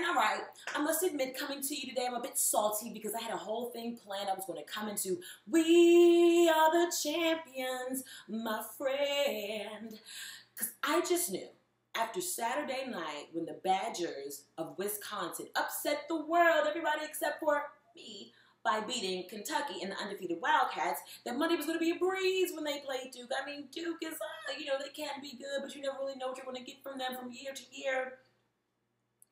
all right, I must admit, coming to you today, I'm a bit salty because I had a whole thing planned. I was going to come into We Are the Champions, my friend. Because I just knew after Saturday night when the Badgers of Wisconsin upset the world, everybody except for me, by beating Kentucky and the undefeated Wildcats, that Monday was going to be a breeze when they played Duke. I mean, Duke is, they can be good, but you never really know what you're going to get from them from year to year.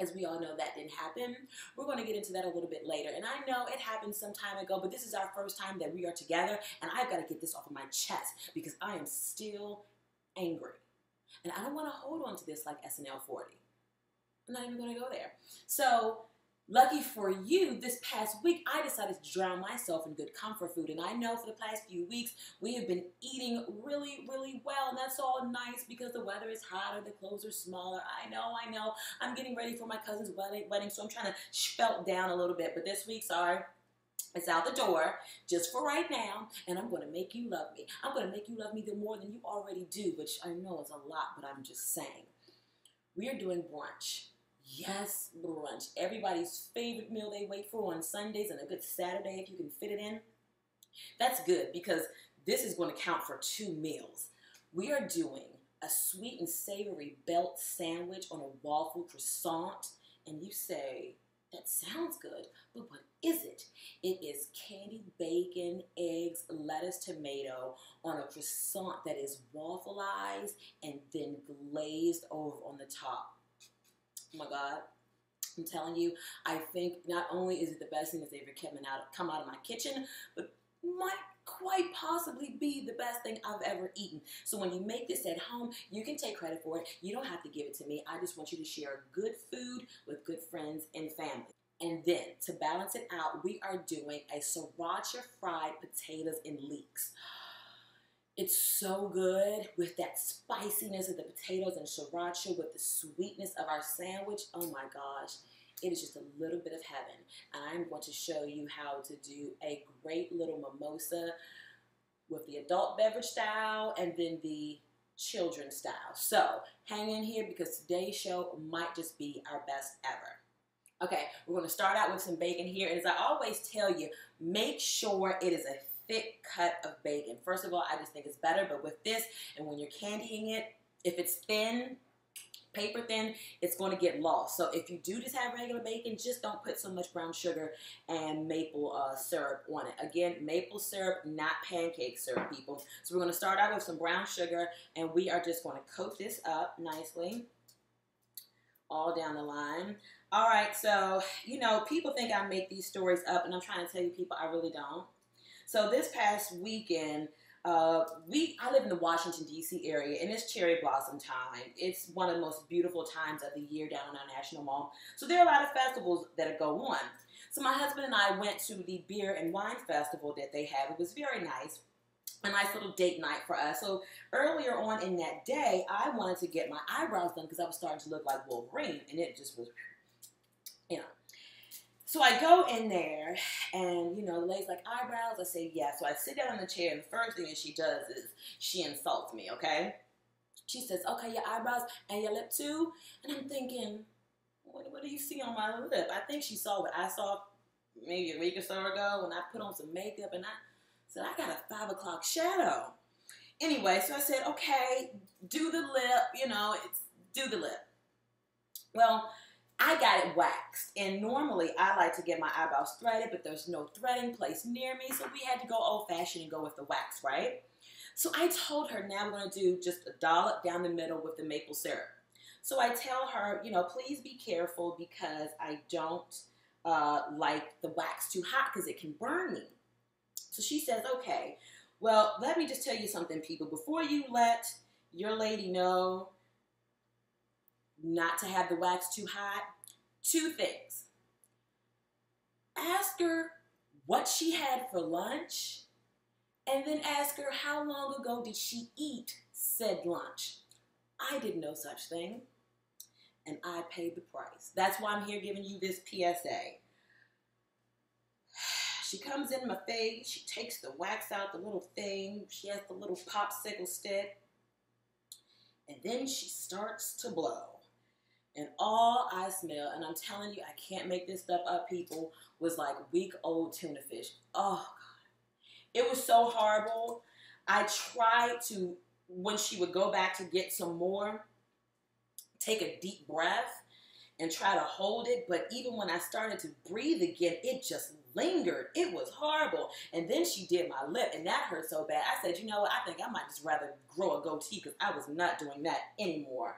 As we all know, that didn't happen. We're going to get into that a little bit later. And I know it happened some time ago, but this is our first time that we are together, and I've got to get this off of my chest because I am still angry. And I don't want to hold on to this like SNL 40. I'm not even going to go there. So, lucky for you, this past week, I decided to drown myself in good comfort food. And I know for the past few weeks, we have been eating really, really well. And that's all nice because the weather is hotter, the clothes are smaller. I know. I'm getting ready for my cousin's wedding, so I'm trying to spelt down a little bit. But this week, sorry, it's out the door just for right now. And I'm going to make you love me. I'm going to make you love me the more than you already do, which I know is a lot, but I'm just saying. We are doing brunch. Yes, brunch. Everybody's favorite meal they wait for on Sundays and a good Saturday if you can fit it in. That's good because this is going to count for 2 meals. We are doing a sweet and savory belt sandwich on a waffle croissant. And you say, that sounds good, but what is it? It is candied bacon, eggs, lettuce, tomato on a croissant that is waffleized and then glazed over on the top. Oh my God, I'm telling you, I think not only is it the best thing that's ever come out of my kitchen, but might quite possibly be the best thing I've ever eaten. So when you make this at home, you can take credit for it. You don't have to give it to me. I just want you to share good food with good friends and family. And then to balance it out, we are doing a sriracha fried potatoes and leeks. It's so good with that spiciness of the potatoes and sriracha with the sweetness of our sandwich. Oh my gosh, it is just a little bit of heaven. And I'm going to show you how to do a great little mimosa with the adult beverage style and then the children's style. So hang in here because today's show might just be our best ever. Okay, we're going to start out with some bacon here. And as I always tell you, make sure it is a thick cut of bacon. First of all, I just think it's better, but with this, and when you're candying it, if it's thin, paper thin, it's going to get lost. So if you do just have regular bacon, just don't put so much brown sugar and maple syrup on it. Again, maple syrup, not pancake syrup, people. So we're going to start out with some brown sugar, and we are just going to coat this up nicely all down the line. All right, so, people think I make these stories up, and I'm trying to tell you people I really don't. So this past weekend, I live in the Washington, D.C. area, and it's cherry blossom time. It's one of the most beautiful times of the year down on our National Mall. So there are a lot of festivals that go on. So my husband and I went to the beer and wine festival that they have. It was very nice. A nice little date night for us. So earlier on in that day, I wanted to get my eyebrows done because I was starting to look like Wolverine, and it just was, So I go in there, and, the lady's like, eyebrows? I say, yeah. So I sit down on the chair, and the first thing that she does is she insults me, okay? She says, okay, your eyebrows and your lip too? And I'm thinking, what do you see on my lip? I think she saw what I saw maybe a week or so ago when I put on some makeup, and I said, I got a 5 o'clock shadow. Anyway, so I said, okay, do the lip, do the lip. Well, I got it waxed, and normally I like to get my eyebrows threaded, but there's no threading place near me, so we had to go old-fashioned and go with the wax, right? So I told her, now we're going to do just a dollop down the middle with the maple syrup. So I tell her, please be careful because I don't like the wax too hot because it can burn me. So she says, okay, well, let me just tell you something, people. Before you let your lady know not to have the wax too hot, 2 things. Ask her what she had for lunch, and then ask her how long ago did she eat said lunch. I did no such thing, and I paid the price. That's why I'm here giving you this PSA. She comes in my face, she takes the wax out, the little thing, she has the little popsicle stick, and then she starts to blow. And all I smelled, and I'm telling you, I can't make this stuff up, people, was like week-old tuna fish. Oh, God. It was so horrible. I tried to, when she would go back to get some more, take a deep breath and try to hold it. But even when I started to breathe again, it just lingered. It was horrible. And then she did my lip, and that hurt so bad. I said, you know what? I think I might just rather grow a goatee because I was not doing that anymore.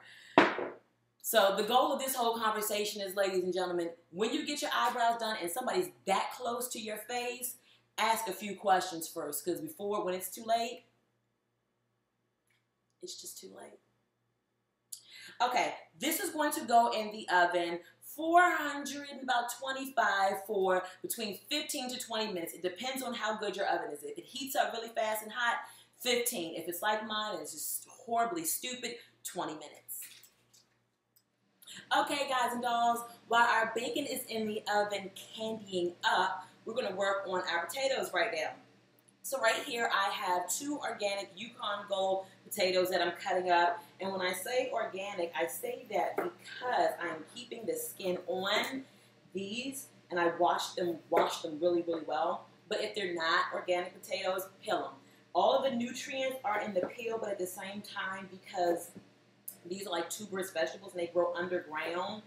So the goal of this whole conversation is, ladies and gentlemen, when you get your eyebrows done and somebody's that close to your face, ask a few questions first, because when it's too late, it's just too late. Okay, this is going to go in the oven, 425 for between 15 to 20 minutes. It depends on how good your oven is. If it heats up really fast and hot, 15. If it's like mine and it's just horribly stupid, 20 minutes. Okay, guys and dolls, while our bacon is in the oven candying up, we're going to work on our potatoes right now. So right here, I have 2 organic Yukon Gold potatoes that I'm cutting up. And when I say organic, I say that because I'm keeping the skin on these, and I wash them really, really well. But if they're not organic potatoes, peel them. All of the nutrients are in the peel, but at the same time, because these are like tuberous vegetables and they grow underground,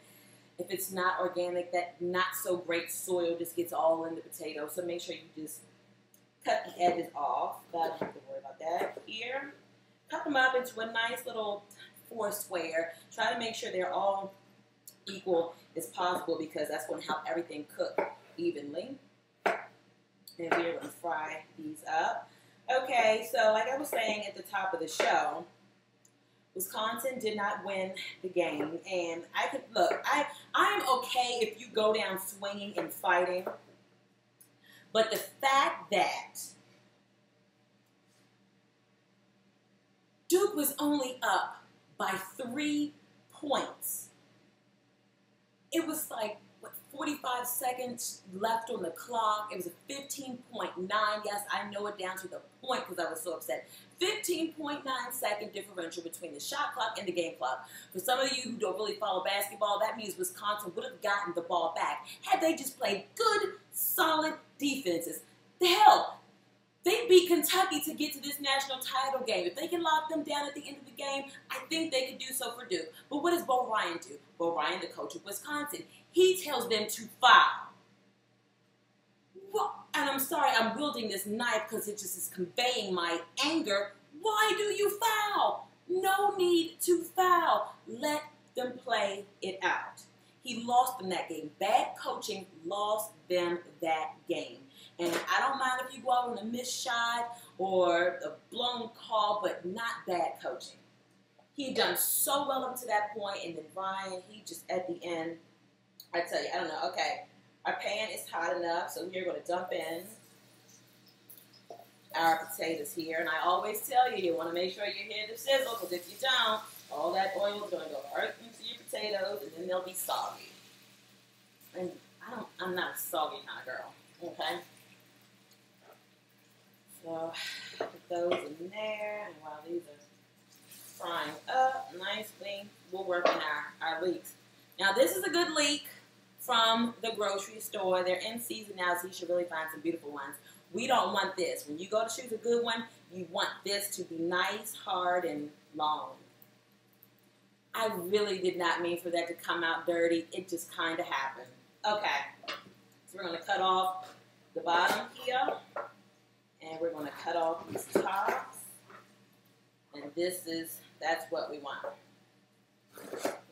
if it's not organic, that not so great soil just gets all in the potato. So make sure you just cut the edges off. I don't have to worry about that. Here, cut them up into a nice little 4 square. Try to make sure they're all equal as possible because that's going to help everything cook evenly. And we're going to fry these up. Okay, so like I was saying at the top of the show, Wisconsin did not win the game, and I'm okay if you go down swinging and fighting, but the fact that Duke was only up by 3 points, it was like, 45 seconds left on the clock. It was a 15.9. Yes, I know it down to the point because I was so upset. 15.9 second differential between the shot clock and the game clock. For some of you who don't really follow basketball, that means Wisconsin would have gotten the ball back had they just played good, solid defenses. The hell, they beat Kentucky to get to this national title game. If they can lock them down at the end of the game, I think they could do so for Duke. But what does Bo Ryan do? Bo Ryan, the coach of Wisconsin, he tells them to foul. Well, and I'm sorry, I'm wielding this knife because it just is conveying my anger. Why do you foul? No need to foul. Let them play it out. He lost them that game. Bad coaching lost them that game. And I don't mind if you go out on a missed shot or a blown call, but not bad coaching. He had done so well up to that point, and then Ryan, he just at the end, I tell you, I don't know. Okay, our pan is hot enough, so we're going to dump in our potatoes here. And I always tell you, you want to make sure you hear the sizzle, because if you don't, all that oil is going to go right into your potatoes, and then they'll be soggy. And I'm not a soggy kind of girl, okay? So, put those in there, and while these are frying up nicely, we'll work on our leeks. Now, this is a good leek from the grocery store. They're in season now, so you should really find some beautiful ones. We don't want this. When you go to choose a good one, you want this to be nice, hard, and long. I really did not mean for that to come out dirty. It just kind of happened. Okay, so we're going to cut off the bottom here. And we're going to cut off these tops. And that's what we want.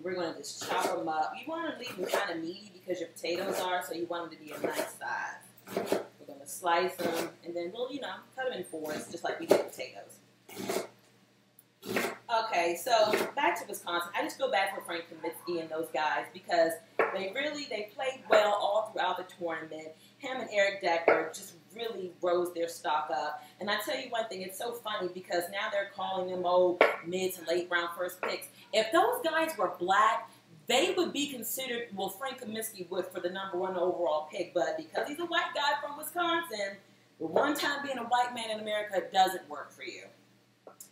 We're going to just chop them up. You want to leave them kind of meaty because your potatoes are, so you want them to be a nice size. We're going to slice them, and then we'll, cut them in 4s, just like we did potatoes. Okay, so back to Wisconsin. I just go back for Frank Kaminsky and those guys because they played well all throughout the tournament. Him and Eric Decker just really rose their stock up. And I tell you one thing, it's so funny because now they're calling them mid to late round first picks. If those guys were black, they would be considered, well, Frank Kaminsky would for the #1 overall pick, but because he's a white guy from Wisconsin, the one time being a white man in America doesn't work for you.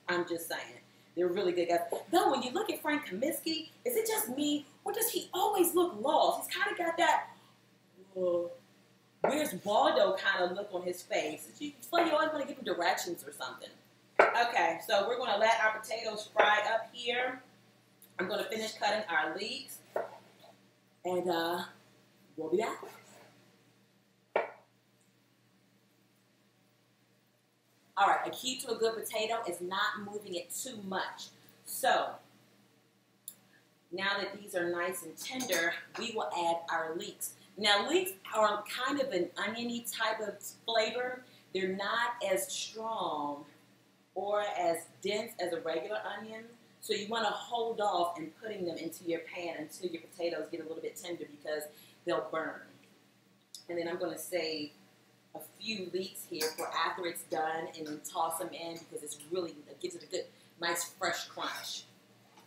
I'm just saying. They're really good guys. Though, when you look at Frank Kaminsky, is it just me, Or does he always look lost? He's kind of got that, where's Waldo kind of look on his face. It's like you always want to give him directions or something. Okay, so we're going to let our potatoes fry up here. I'm going to finish cutting our leeks. And we'll be back. All right, a key to a good potato is not moving it too much. So, now that these are nice and tender, we will add our leeks. Now, leeks are kind of an oniony type of flavor. They're not as strong or as dense as a regular onion. So you want to hold off in putting them into your pan until your potatoes get a little bit tender because they'll burn. And then I'm going to save a few leeks here for after it's done and toss them in because it gives it a good, nice, fresh crunch.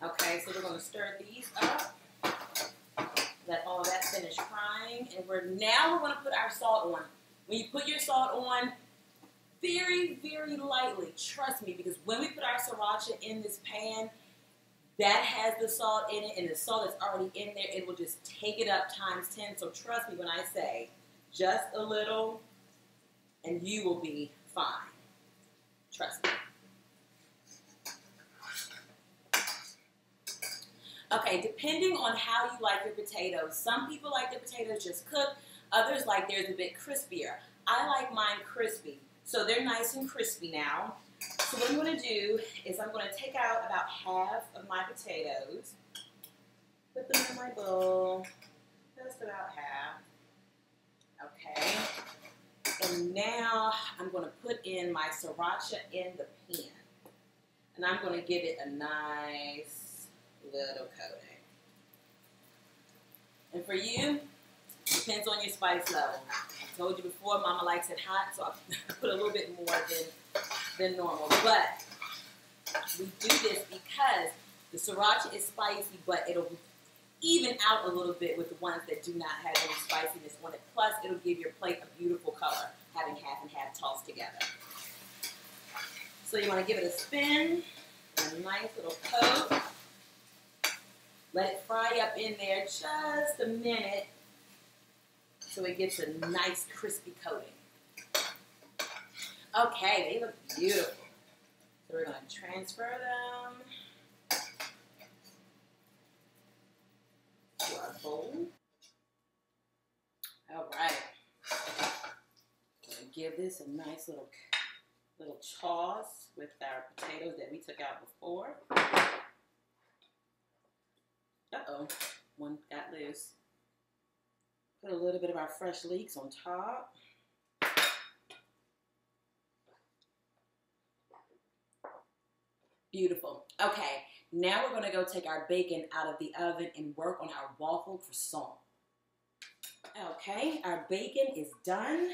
Okay, so we're going to stir these up. Let all that finish frying. And now we're going to put our salt on. When you put your salt on, very, very lightly, trust me, because when we put our sriracha in this pan, that has the salt in it, and the salt is already in there. It will just take it up times 10. So trust me when I say just a little, and you will be fine. Trust me. Okay, depending on how you like your potatoes. Some people like their potatoes just cooked. Others like theirs a bit crispier. I like mine crispy. So they're nice and crispy now. So what I'm going to do is I'm going to take out about half of my potatoes, put them in my bowl, just about half. Okay. And now I'm going to put in my sriracha in the pan. And I'm going to give it a nice little coating. And for you, depends on your spice level. I told you before, Mama likes it hot, so I put a little bit more than normal. But we do this because the sriracha is spicy, but it'll even out a little bit with the ones that do not have any spiciness on it. Plus, it'll give your plate a beautiful color, having half and half tossed together. So you want to give it a spin, a nice little coat. Let it fry up in there just a minute so it gets a nice crispy coating. Okay, they look beautiful. So we're going to transfer them to our bowl. All right. Going to give this a nice little toss with our potatoes that we took out before. Uh-oh, one got loose. Put a little bit of our fresh leeks on top. Beautiful. Okay, now we're going to go take our bacon out of the oven and work on our waffle croissant. Okay, our bacon is done.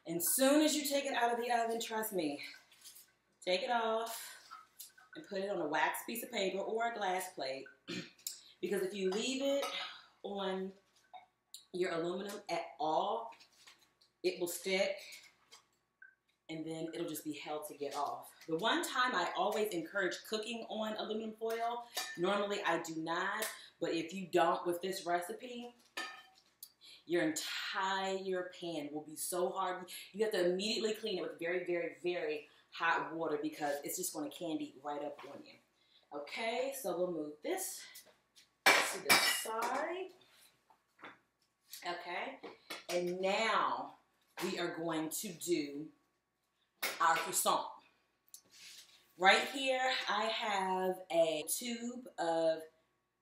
And soon as you take it out of the oven, trust me, take it off and put it on a wax piece of paper or a glass plate. Because if you leave it on your aluminum at all, it will stick and then it'll just be held to get off. The one time I always encourage cooking on aluminum foil, normally I do not, but if you don't with this recipe, your entire pan will be so hard. You have to immediately clean it with very, very, very hot water because it's just going to candy right up on you. Okay, so we'll move this to the side. Okay, and now we are going to do our croissant. Right here, I have a tube of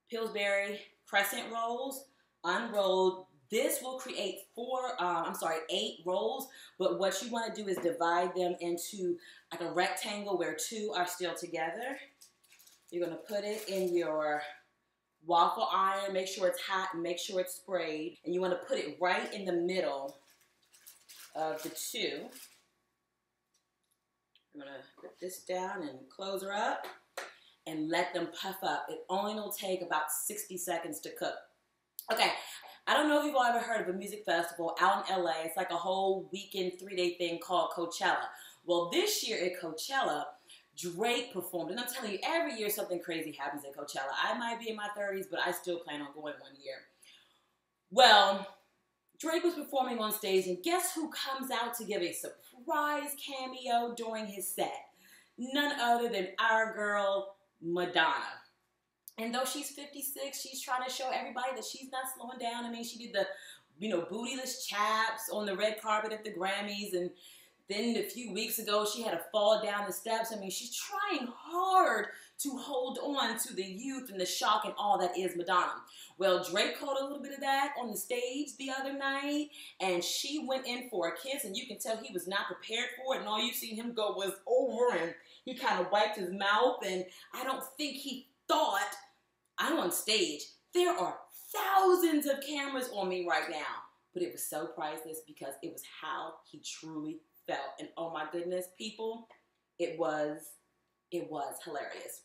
Pillsbury crescent rolls, unrolled. This will create 8 rolls, but what you want to do is divide them into like a rectangle where 2 are still together. You're going to put it in your waffle iron, make sure it's hot and make sure it's sprayed. And you want to put it right in the middle of the 2. I'm going to put this down and close her up and let them puff up. It only will take about 60 seconds to cook. Okay, I don't know if you've all ever heard of a music festival out in LA. It's like a whole weekend, 3-day thing called Coachella. Well, this year at Coachella, Drake performed, and I'm telling you, every year something crazy happens at Coachella. I might be in my 30s, but I still plan on going one year. Well, Drake was performing on stage, and guess who comes out to give a surprise cameo during his set? None other than our girl, Madonna. And though she's 56, she's trying to show everybody that she's not slowing down. I mean, she did the, bootyless chaps on the red carpet at the Grammys, and then a few weeks ago, she had to fall down the steps. I mean, she's trying hard to hold on to the youth and the shock and all that is Madonna. Well, Drake caught a little bit of that on the stage the other night, and she went in for a kiss, and you can tell he was not prepared for it, and all you seen him go was over, and he kind of wiped his mouth, and I don't think he thought, I'm on stage. There are thousands of cameras on me right now, but it was so priceless because it was how he truly felt. And oh my goodness, people, it was hilarious.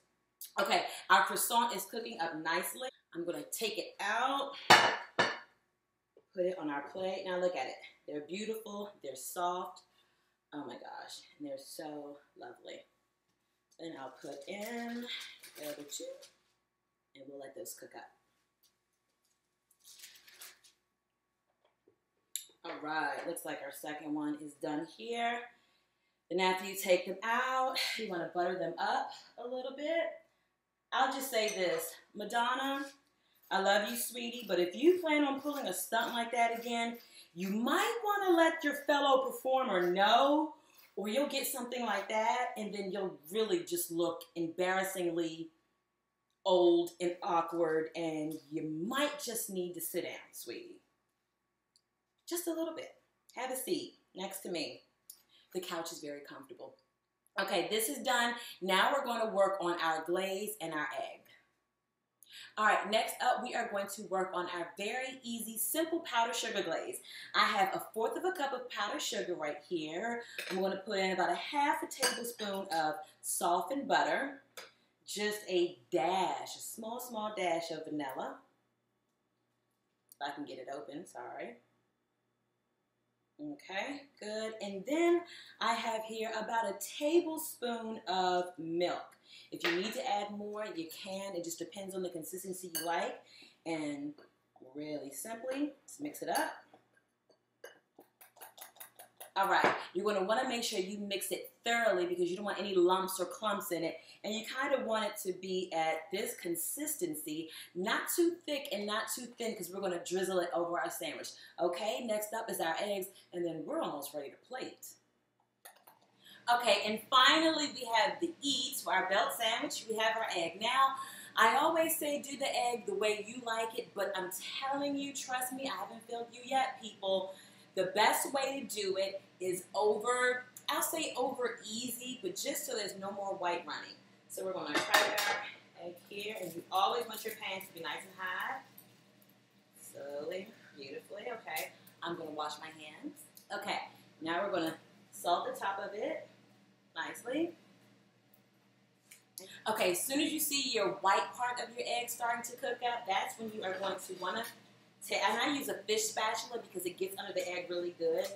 Okay, our croissant is cooking up nicely. I'm gonna take it out, put it on our plate. Now look at it. They're beautiful, they're soft. Oh my gosh, and they're so lovely. Then I'll put in the other two, and we'll let those cook up. All right, looks like our second one is done here. Then after you take them out, you want to butter them up a little bit. I'll just say this, Madonna, I love you, sweetie, but if you plan on pulling a stunt like that again, you might want to let your fellow performer know, or you'll get something like that, and then you'll really just look embarrassingly old and awkward, and you might just need to sit down, sweetie. Just a little bit. Have a seat next to me. The couch is very comfortable. Okay, this is done. Now we're going to work on our glaze and our egg. All right, next up, we are going to work on our very easy, simple powdered sugar glaze. I have 1/4 cup of powdered sugar right here. I'm going to put in about 1/2 tablespoon of softened butter, just a dash, a small, small dash of vanilla. If I can get it open, sorry. Okay, good. And then I have here about 1 tablespoon of milk. If you need to add more, you can. It just depends on the consistency you like. And really simply, let's mix it up. All right, you're going to want to make sure you mix it thoroughly because you don't want any lumps or clumps in it. And you kind of want it to be at this consistency, not too thick and not too thin because we're going to drizzle it over our sandwich. Okay, next up is our eggs, and then we're almost ready to plate. Okay, and finally we have the eats for our belt sandwich. We have our egg. Now, I always say do the egg the way you like it, but I'm telling you, trust me, I haven't failed you yet, people. The best way to do it is over, I'll say over easy, but just so there's no more white running. So we're going to crack our egg here, and you always want your pan to be nice and high. Slowly, beautifully, okay. I'm going to wash my hands. Okay, now we're going to salt the top of it nicely. Okay, as soon as you see your white part of your egg starting to cook up, that's when you are going to want to take, and I use a fish spatula because it gets under the egg really good.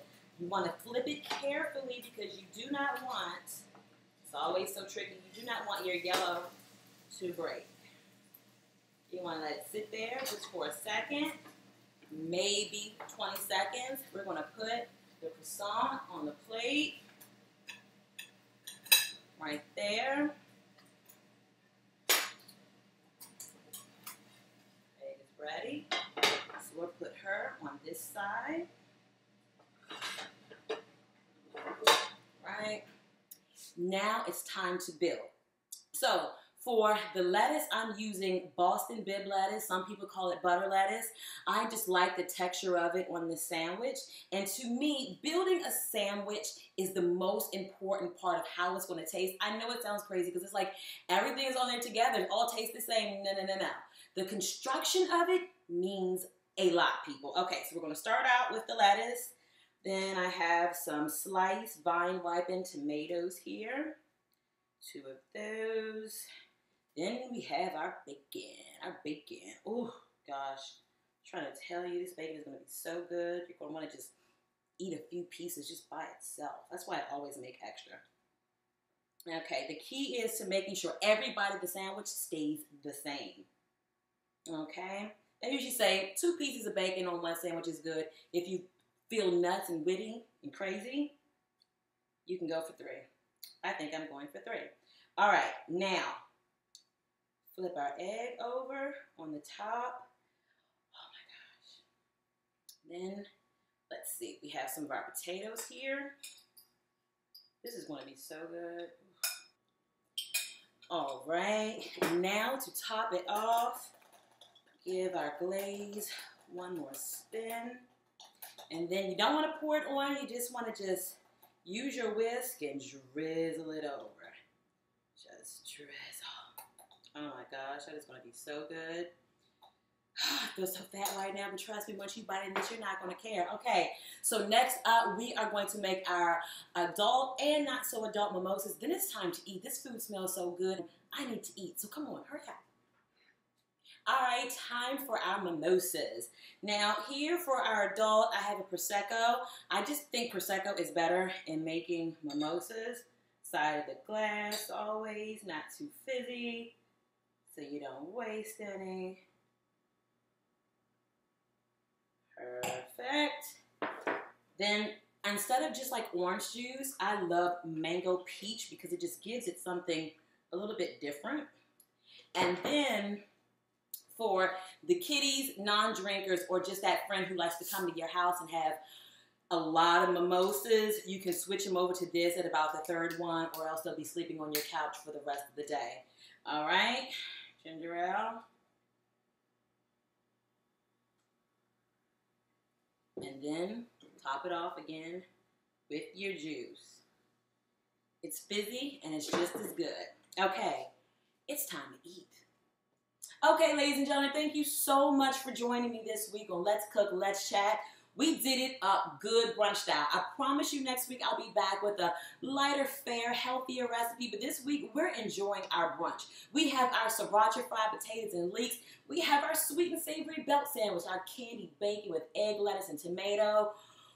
You want to flip it carefully because you do not want, it's always so tricky, you do not want your yellow to break. You want to let it sit there just for a second, maybe 20 seconds. We're going to put the croissant on the plate right there. Egg is ready. So we'll put her on this side. Right. Now it's time to build. So for the lettuce, I'm using Boston bib lettuce. Some people call it butter lettuce. I just like the texture of it on the sandwich. And to me, building a sandwich is the most important part of how it's going to taste. I know it sounds crazy because it's like everything is on there together. It all tastes the same. No, no, no, no. The construction of it means a lot, people. Okay, so we're going to start out with the lettuce. Then I have some sliced vine-ripened tomatoes here. 2 of those. Then we have our bacon. Oh, gosh. I'm trying to tell you, this bacon is going to be so good. You're going to want to just eat a few pieces just by itself. That's why I always make extra. Okay, the key is to making sure every bite of the sandwich stays the same. Okay? I usually say 2 pieces of bacon on one sandwich is good. If you feel nuts and witty and crazy, you can go for 3. I think I'm going for 3. All right, now flip our egg over on the top. Oh my gosh. Then let's see, we have some of our potatoes here. This is going to be so good. All right, now to top it off, give our glaze one more spin. And then you don't want to pour it on, you just want to just use your whisk and drizzle it over. Just drizzle. Oh my gosh, that is going to be so good. I feel so fat right now, but trust me, once you bite in this, you're not going to care. Okay, so next up, we are going to make our adult and not so adult mimosas. Then it's time to eat. This food smells so good. I need to eat, so come on, hurry up. All right, time for our mimosas. Now, here for our adult, I have a Prosecco. I just think Prosecco is better in making mimosas. Side of the glass, always, not too fizzy, so you don't waste any. Perfect. Then instead of just like orange juice, I love mango peach because it just gives it something a little bit different. And then for the kiddies, non-drinkers, or just that friend who likes to come to your house and have a lot of mimosas, you can switch them over to this at about the 3rd one, or else they'll be sleeping on your couch for the rest of the day. All right, ginger ale. And then top it off again with your juice. It's fizzy and it's just as good. Okay, it's time to eat. Okay, ladies and gentlemen, thank you so much for joining me this week on Let's Cook, Let's Chat. We did it up good brunch style. I promise you next week I'll be back with a lighter fare, healthier recipe. But this week we're enjoying our brunch. We have our sriracha fried potatoes and leeks. We have our sweet and savory belt sandwich, our candied bacon with egg, lettuce, and tomato,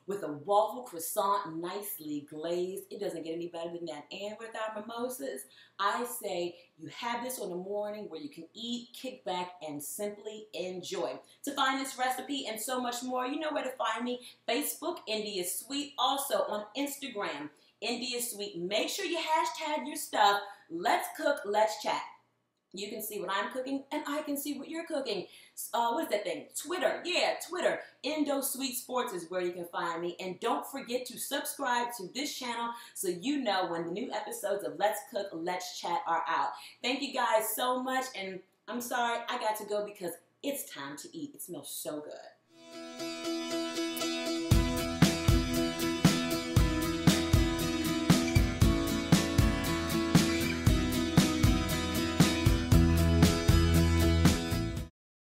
with a waffle croissant nicely glazed. It doesn't get any better than that. And with our mimosas, I say you have this on the morning where you can eat, kick back, and simply enjoy. To find this recipe and so much more, you know where to find me. Facebook, India Sweet. Also on Instagram, India Sweet. Make sure you hashtag your stuff. Let's cook, let's chat. You can see what I'm cooking, and I can see what you're cooking. What is that thing? Twitter. Yeah, Twitter. Indo Sweet Sports is where you can find me. And don't forget to subscribe to this channel so you know when the new episodes of Let's Cook, Let's Chat are out. Thank you guys so much, and I'm sorry I got to go because it's time to eat. It smells so good.